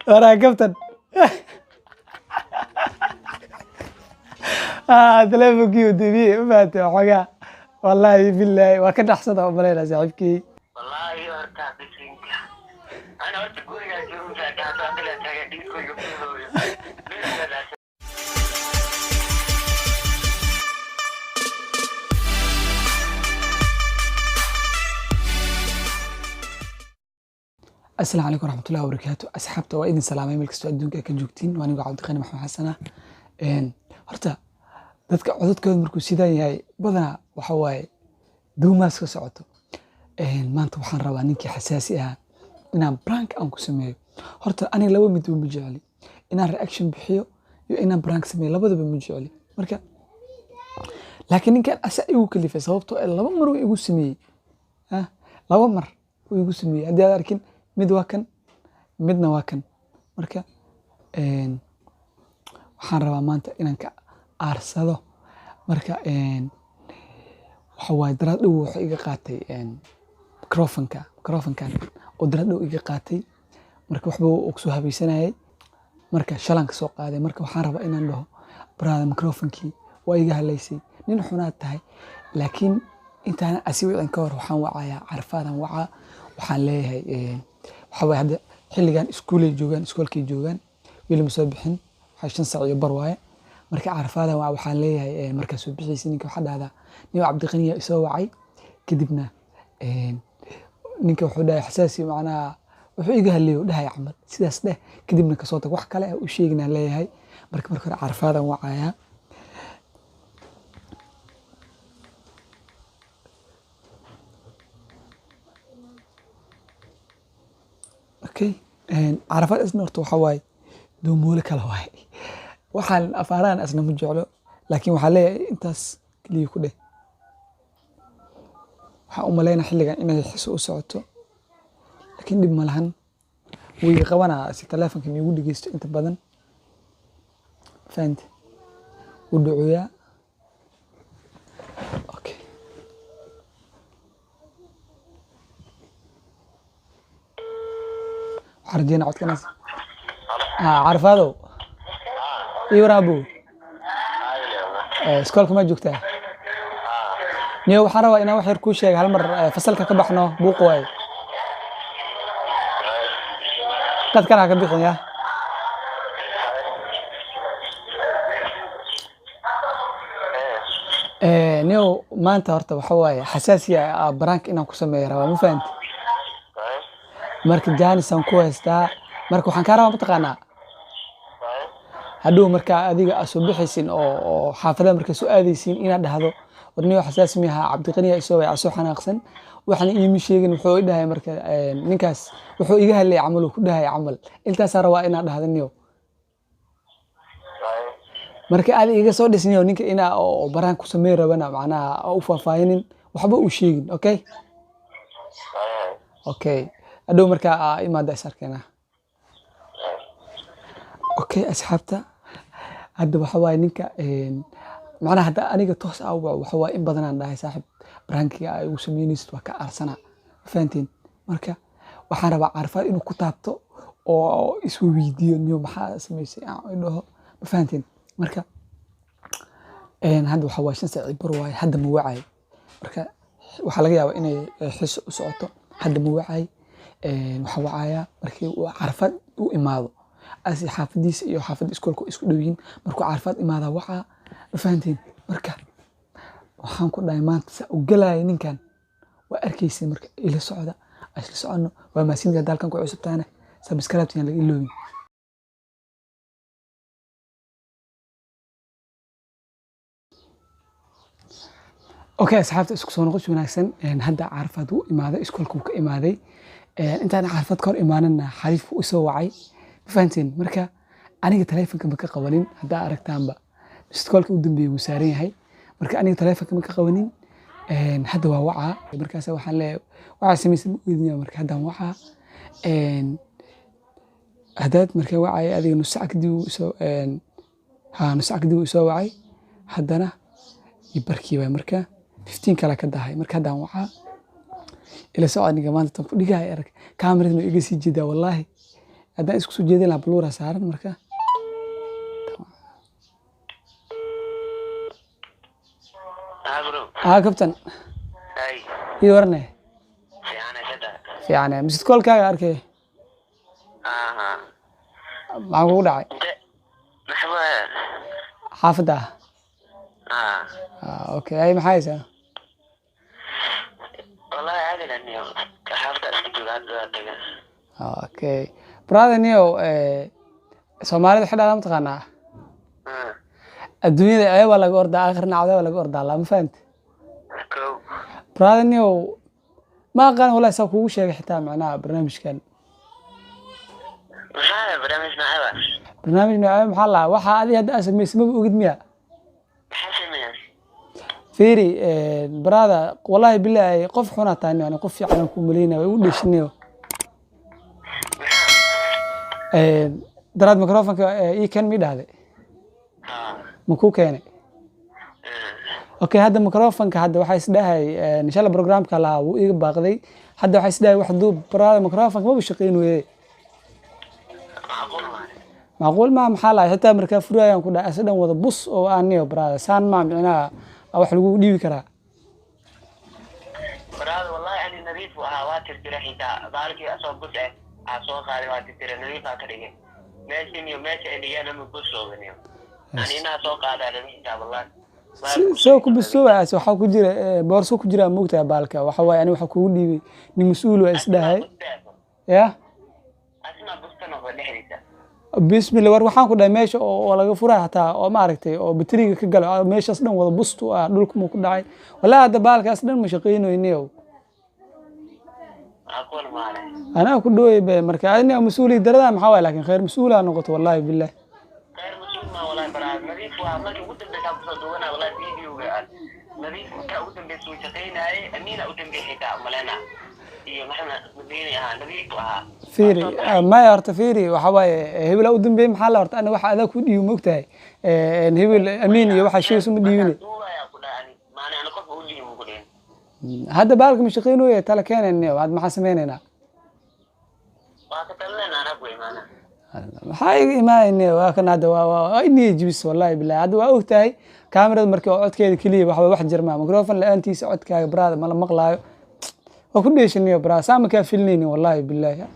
ورا كابتن تلفونكي ودبي ما انت حاجه والله بالله وكان احسن امرين يا صاحبكي والله يورتا بسينك انا قلت قول يا جروز هذا طلع تاجديكو يقولوا السلام عليكم ورحمة الله وبركاته أصحابته وإذن سلامي ملك استوى الدنيا كجوجتين وأنا عبد الغني محمد حسنة horta dadka codadkooda markuu sidan yahay badanaa waxa waaye duumaas ka socoto maanta waxaan rabaa ninkii xasaasi ahaa inaan prank aan ku sameeyo horta aniga laba mid ma jecli inaan reaction bixiyo iyo inaan prank sameeyo labadaba ma jecli marka laakiin ninkan asa igu kalifay sababtoo laba mar uu igu sameeyey laba mar uu igu sameeyey haddii aad arkin mid waa kan midna waa kan marka waxaan rabaa maanta inaan ka aarsado marka waxa waaye daraad dhow wuxuu iga qaatay microfonkan oo daraad dhow iga qaatay marka waxba uu ku soo habaysanayay marka shalanka soo qaaday marka waxaan rabaa inaan dhaho brada microfonkii waa iga halaysay nin xunaad tahay laakiin intaan asiwicin ka hor waxaan wacayaa carfaadan waxaan leeyahay waxa waaye hadda xilligan iskoolkay joogaan weli ma soo bixin waxay 5 saac iyo bar waaye marka carfaadan waxaan leeyahay markaa soo bixiyay ninka waxa dhahdaa niyo Cabdiqani isoo wacay kadibna ninka wuxuu dhahay xasaasi macnaha wuxuu iga haleeyo dhahay camal sidaas dheh kadibna ka soo tag wax kale u sheegnaa leeyahay marka hore carfaadan wacaya okay carfaad isna horta waxa waaye duumoole kala waaye waxaan afaaraan asna ma jeclo laakiin waxa leeyahay intaas kaliya ku dheh waxa u maleynaa xilligan inay xiso u socoto laakiin dib ma lahan way qabanaa si telefoonka igu dhigeysto inta badan faant u dhacoya okay xarjina codkanas carfaado iwraabu iskoolka ma joogtaa niyo waxaan rabaa inaan wax yar kuu sheego hal mar fasalka ka baxno buuq waaye qadkana ka bixin ya niyo maanta horta waxa waaye xasaasiya prank inaan ku sameeyo rabaa ma fahanti marka jaanisan ku haystaa marka waxaan kaa rabaa mataqaanaa hadhow markaa adiga soo bixaysin oo xaafadaha markaa soo aadaysin inaad dhahdo warniyo xasaasi miyaha Cabdiqani isoo way soo xanaaqsan waxaan iimi sheegin wuxuu dhahay marka ninkaas wuxuu iga halay camal ku dhahay camal intaas rabaa inaad dhahdo niyo marka aad iga soo dhisniyo ninka ina oo baraan ku sameey rabana macnaha u faahfaahinin waxba u sheegin okay hadhow markaa imaada isarkeena okay asxaabta hadda waxa waaye ninka macnaha hadda aniga toos waxa waaye in badan aan dhahay saaxib brankiga ay ugu sameynaysid waa ka aarsana fahantiin marka waxaan rabaa carfaad inuu ku taabto oo isku weydiiyo niyo maxaa sameysay aan dhaho ma fahantiin marka hadda waxa waaye 5 saac bar waaye hadda ma wacay marka waxa laga yaabaa inay xiso u socoto hadda ma wacay waxa wacaya markii uu carfaad u imaado asi xaafadiisa iyo xaafada iskoolka isku dhawiin markuu carfaad imaada waxa fahantiin marka waxaan ku dhahay maanta sa u galay ninkan waa arkaysi marka ila socda asla socono waa maasinka dalkan ku cusubtaana subscribe tiin laga iloobin okay asxaabta isku soo noqosh wanaagsan hadda carfaad u imaaday iskoolka ka imaaday intaan carfaad ka hor imaanana xariif u soo wacay fahantiin marka aniga telefoonka ma ka qabanin hadda aragtaanba iskoolka u dambeeyay uu saaran yahay marka aniga telefoonka ma ka qabanin hadda waa waca markaas waxaan leeyahay waxa sameeyay weydina marka hadda waca hadaad marka wacay adiga nus saac kadib soo wacay haddana ibarkii way marka 15 kala ka dahay marka hadda waca ila soo aniga maanta tan ku dhigay arag kaamirada iga sii jeedaa wallahi haddaan isku soo jeedin lahaa bluura saaran marka bro kabtan hay ii warne fiicana sada fiican misid koolkaaga arkay aha maxaa kugu dhacay maxba xaafadda okay ay maxaa haysaa wallahi caadi laniyo xaafadda isku joogaa taga okay brother niyo Soomaalida xidhaada ma taqaanaa adduunyada ayaba laga ordaa aakhirna cadaba laga ordaa lama fahanti brother niyo ma aqaan wala saa kugu sheegay xitaa macnaha barnaamijkan maxaa barnaamij macaba barnaamij macaba maxaa la waxa adiga hadda sameysay ma ogid miya maxaa sameeyay fiiri brother wallahi billahi qof xuna taani yani qof fiican ku maleynaa way u dhishniyo daraad microphone ii kan mi dhahday ma ku keenay okay hadda microphone hadda waxa isdhahay insha Allah programka la wuu iga baaqday hadda waxa isdhahay wax duu brother microphone ma shaqeynooyay معقول ما محل حتى مركب فروع يوم كنا أسدنا وذا بص أو أنيو برا سان ما معنا أو حلو دي بكرة. برا والله يعني نريف وهوات الجرح دا ذلك أصلا بص أصلا خالي وات الجرح نريف أكره ماشي ميو ماشي اللي أنا مبص وبنيو يعني أنا أصلا قاعد على نريف والله. سو كبسوا سو حاول كجرا بارسو كجرا موقتها بالك وحوا يعني وحكوا لي نمسؤول وأسدها يا. أسمع بستنا ولا حريتا. بسم الله waxaan ku dhahay meesha oo laga furay hataa oo ma aragtay oo batriga ka galo meeshaas dhan wada bustu ah dhulka ku dhacay walaa hada baalkaas dhan ma shaqeynaynayo aqoon maale ana ku dhooyay marka adina mas'uuliyad darada maxaa waay laakiin khayr mas'uul ah noqoto wallahi billah khayr mas'uul ma wallahi baraad nadiif waa markii ugu dambeeyay ka soo duwana wallahi video-ga nadiif ka ugu dambeeyay soo shaqeynay amina ugu dambeeyay xitaa malena iyo maxamed madiina nadiif waa فيري ما يعرف فيري وحواي هبل أودن بيم حلا ورت أنا واحد هذا كودي ومقتاي هبل أمين يوحى شيء اسمه ديوني هذا بالك مش قينه تلا كان إنه بعد ما حسمين هنا هاي ما إنه وكان هذا إني جبس والله بالله هذا وقتاي كاميرا مركب عد كذا كليه واحد جرمه ميكروفون لأنتي سعد كبراد ما مقلاه وكل شيء إنه برا سامك كافلني والله بالله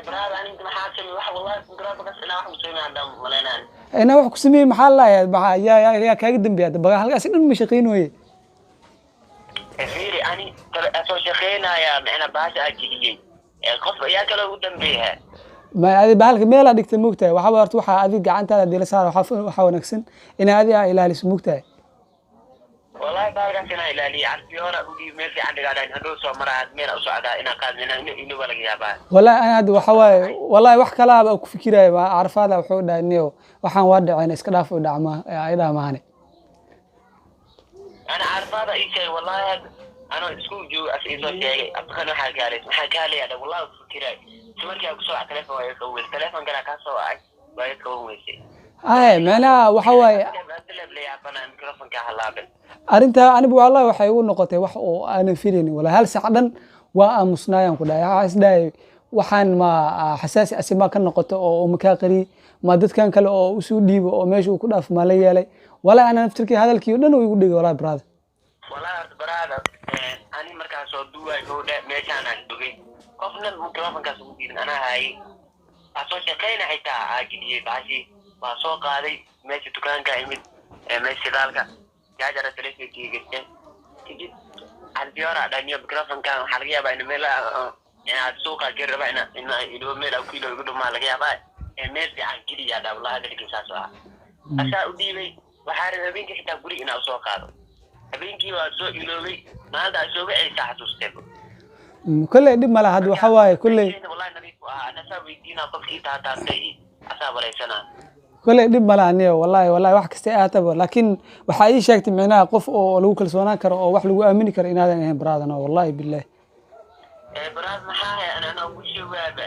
برهذا أنا ما حاسمي واحد والله قرابة بس أنا واحد مسوي عندهم ولا أنا أنا واحد كسمي محل يا كقدم بيا بقى هلقا سنين مشقين وين فيري أنا أسوي شقينا يا أنا باش أجيلي قف يا كلا قدام بيها ما هذه بحالك ميلا ديك تموقتها وحاورت وحا هذه قاعد هذا ديال صار وحا ونكسن إن هذه إلى اللي سموقتها والله بارك أنا إلى اللي عارف يورا ودي ميرجع عندك على هدول سو مرات مين أو سعدا إن قاد من إنه ولا جابان والله أنا هذا وحواي والله وح كلام أو فكرة ما أعرف هذا وحودا إنه وحن ودع عين إسكراف ودع ما إذا ما هني أنا عارف هذا إيش والله أنا سكول جو أسئلة شيء أبغى حكالي هذا والله فكرة سمعت أقول سواء تلفون ويكون التلفون كنا كسواء ويكون ويسي معنا وحواي أرنتها أنا والله وحي ونقطة وح أنا فيرني ولا هل سعداً ومصنعين كلها عايز ده وحن ما حساس أسماء كان نقطة أو مكاقري ما دت كان كله أو سودي أو ماشي وكذا في مالي علي ولا أنا نفتكر هذا الكيو لأنه يقول لي ولا براد ولا براد أنا مركز صدوة يقول ماشي أنا دوغي قفنا المكرمة كسودي أنا هاي أصلا كأنه حتى عاجلية بعشي وسوق هذه ماشي دكان كائمة ماشي ذلك جاجر تلفي كي جت تجي البيارة دنيا بكرافن كان حرقيا بين ملا يعني السوق كير بين إن يدو ملا وكيلو يقولوا ما لقيا باي ماشي عن كذي يا ده والله هذا اللي كيساسوا أسا أودي بي وحارب أبين كي تقولي إن السوق هذا أبين كي وسوق يلوي ما هذا السوق أي ساعة تستبو كل يدي ملا هذا وحواي كل والله نبي أنا سوي دينا قبل إتاتا تي أسا ولا سنة كل دب ملانيه والله wax kasta aataba laakiin waxa ay sheegtay macnaha qof oo lagu kalsoonaan karo oo wax lagu aamini karo inaadan ahayn baraadana wallahi billaah baraad maxaa ana ugu shawaaba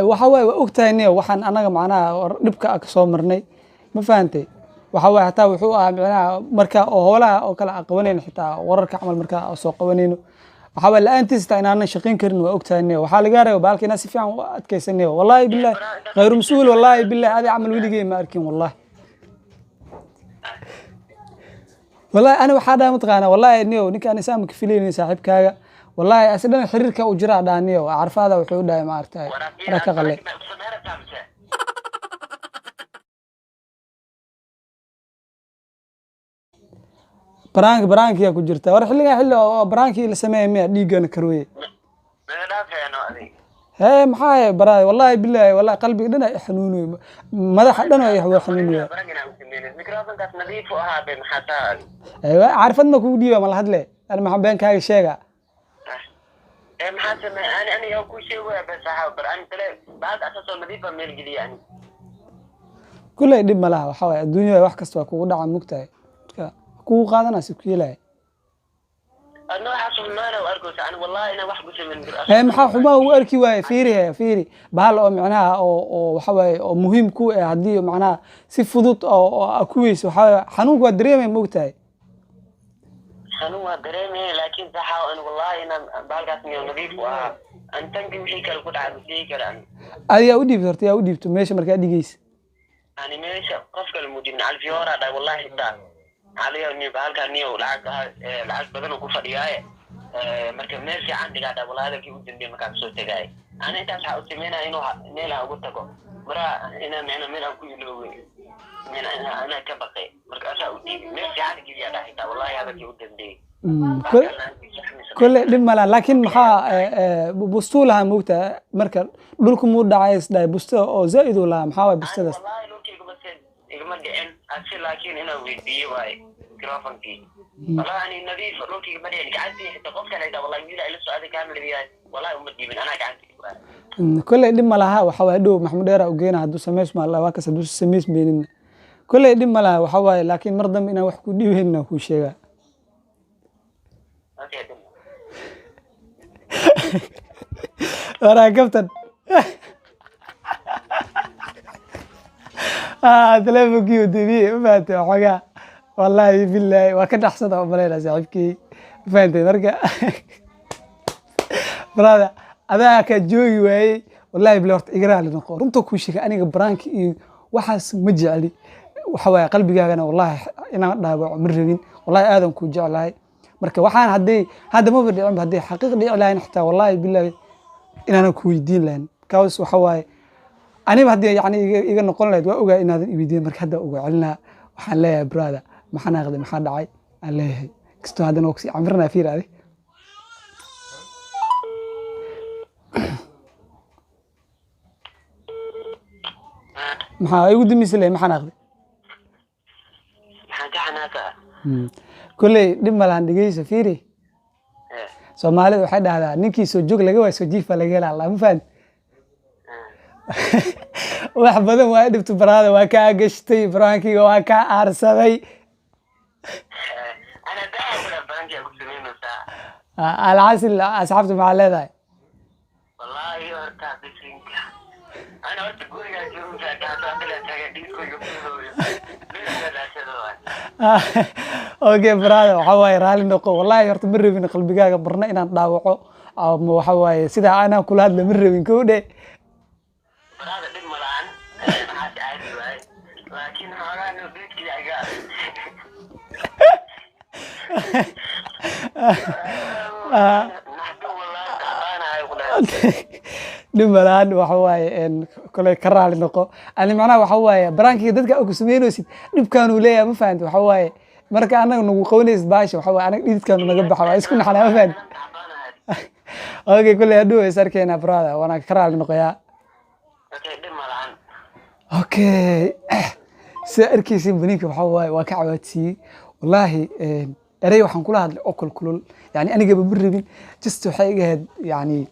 waxa way ogtahay waxaan anaga macnaha dhibka ka soo marnay ma fahamtay waxa way hataa wuxuu ahaa macnaha marka oo howlaha oo kala qabanayna xitaa wararka camal marka soo qabanayno waxaa waa la'aantiis taa inaanan shaqayn karin waa ogtahay waxaa laga reebo baalka inaa si fiican u adkaysanay wallahi billahi غير مسؤول wallahi billahi adi camal weligay ma arkin wallahi wallahi ana waxaa dhaa mataqaana wallahi ninkaan isaan ka filaynin saaxiibkaaga wallahi asidana xiriirka u jira dhaaniyo arfaada wuxuu dhahay ma artay raka qalay برانك يا كجرتا ور خلينا حلو برانكي la sameeyay ma dhiigana karooye هي maxay baraay wallahi billahi wallahi qalbiga dhana xanuunayo madaxa dhana ay wax xanuunayo mikrofonkaas nadiif u ahaa been xataa aywa arfadna ku dhiiba ma la hadle ana maxaan been kaaga sheega maxaa sameeyay ani ku sheegay bas saxaab bar an tale baad asasoo nadiif meel giliyaan kulay dib malaha waxa way adduunyada wax kasta kugu dhaca mugtahay كو قادنا سكيله أنا حاسس ما أنا وأركض أنا والله أنا واحد من هم حما وأركي واي فيري بحال أو معناها أو حواي أو مهم كو هدي معناها سفضوت أو كويس وحواي حنوق ودريمة موتاي حنوق ودريمة لكن صح أنا والله أنا بالقاسني نظيف أن تنقل شيء كالقطع عبديك الآن أدي أودي بثرتي أودي بتمشي مركز دقيس أنا ماشي قفك المدير على الفيورة ده والله حتى عليه إني بهالكان نيو العز بدن وكفر ياي مركب ماشي عندي قاعد والله هذا كيف جنبي مكان صوت جاي أنا أنت أصحى أسمينا إنه نيلا قلت لكم مرا أنا من أقول له من أنا كبقي مركب أصحى أسمي ماشي عندي كذي هذا حتى والله هذا كيف جنبي كل لما لكن محا بستولها موتة مركب دولكم مود عايز ده بستو أو زائد ولا محاول بستو والله لو كي بس إجمع دين أصل لكن أنا ودي واي كرافن كي والله أنا نبي فروكي بدي قعدتي حتى قفت على والله يجي لي السؤال كامل بيان والله أمدي من أنا قعدتي كل لما لها وحوادو محمود يرى وجينا هدو سميس مع الله واكس هدو سميس بيننا كل لما لها وحواي لكن مرضى منا وحكو ديوهن وكو شيء أنا كابتن تلفونك ودبي ما أنت حاجة والله بالله وكان أحسن أمرنا صاحبك فهمت مرجع برادا هذا كجوي وعي والله بلورت إجراء لنقول أنتو كل شيء أنا برانك وحاس مجعلي وحواي قلبي أنا والله أنا ضابع مرجين والله آدم كوجعلي مركب وحان هذا ما بدي أعمل هذه حقيقة دي على حتى والله بالله إن أنا كويدين لين كاوس وحواي أنا بهدي يعني إذا نقول له وأوجا إن هذا يبيدين مركب هذا أوجا علنا وحن لا برادا ما حناخذ ما حد عاي عليه كستو هذا نوكسي عمرنا فيه هذه ما يودي مثله ما حناخذ كله لما لهندقي سفيري سومالي وحد هذا نيكي سوجوك لقوا سوجيفا لقينا الله مفهد واحد بدن واحد بتبراد وكا قشتي برانكي وكا أرسبي أنا دائما برانكي أقول سمين وساعة العسل أسحبت مع هذا والله يورتا بسينك أنا قلت قولي يا جيرو ساعة بلا ساعة ديسكو يقولوا اوكي برادة وحواي رالي نقو والله يرت مرة من قلبي برنا إن نضاوعه أو وحواي سيدا أنا كل هذا مرة من كودة برادة دم ملان ما حد عادي واي لكن هذا نبيت كذا نحن والله تعبان هاي ولا دمران وحواي إن كل كرال نقو أنا معنا وحواي برانكي دتك أكو سمينوسيد دبكانوا ليه ما فهمت وحواي مركا أنا نقولنيس باش وحواي أنا دتكانوا نجيب حواي إسكون حنا ما فهمت أوكي كل هدوء يسركينا برادا وأنا كرال نقيا أوكي سأركي سيمبنيك وحواي وكعواتي والله أري وحن كل هذا الأكل كلول يعني أنا قبل مرة جست حاجة يعني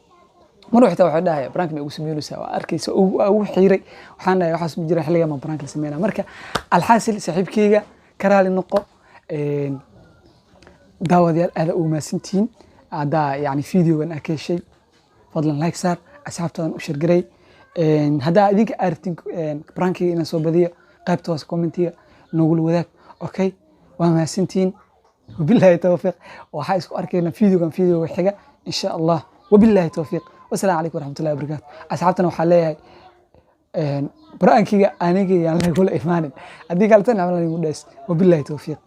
مرة حتى واحد ده برانك ما يقسم يونس أركيس أو حيري وحنا يحس مجرى حلقة ما برانك لسمينا مركا الحاصل سحب كيجا كرال النقطة دعوة ديال هذا وما سنتين هذا يعني فيديو أنا كل شيء فضلا لايك صار أسحب طبعا وشير جري هذا ذيك أرتين برانكي إن صوب ذي قابت توس كومنتية نقول وذاك أوكي وما سنتين وبالله التوفيق وحايسكو أركينا فيديو كان فيديو وحاجة إن شاء الله وبالله التوفيق والسلام عليكم ورحمة الله وبركاته أصحابتنا وحاليها برأنكي أنا يعني نقول إيماني أديك على تنا عملنا نقول وبالله التوفيق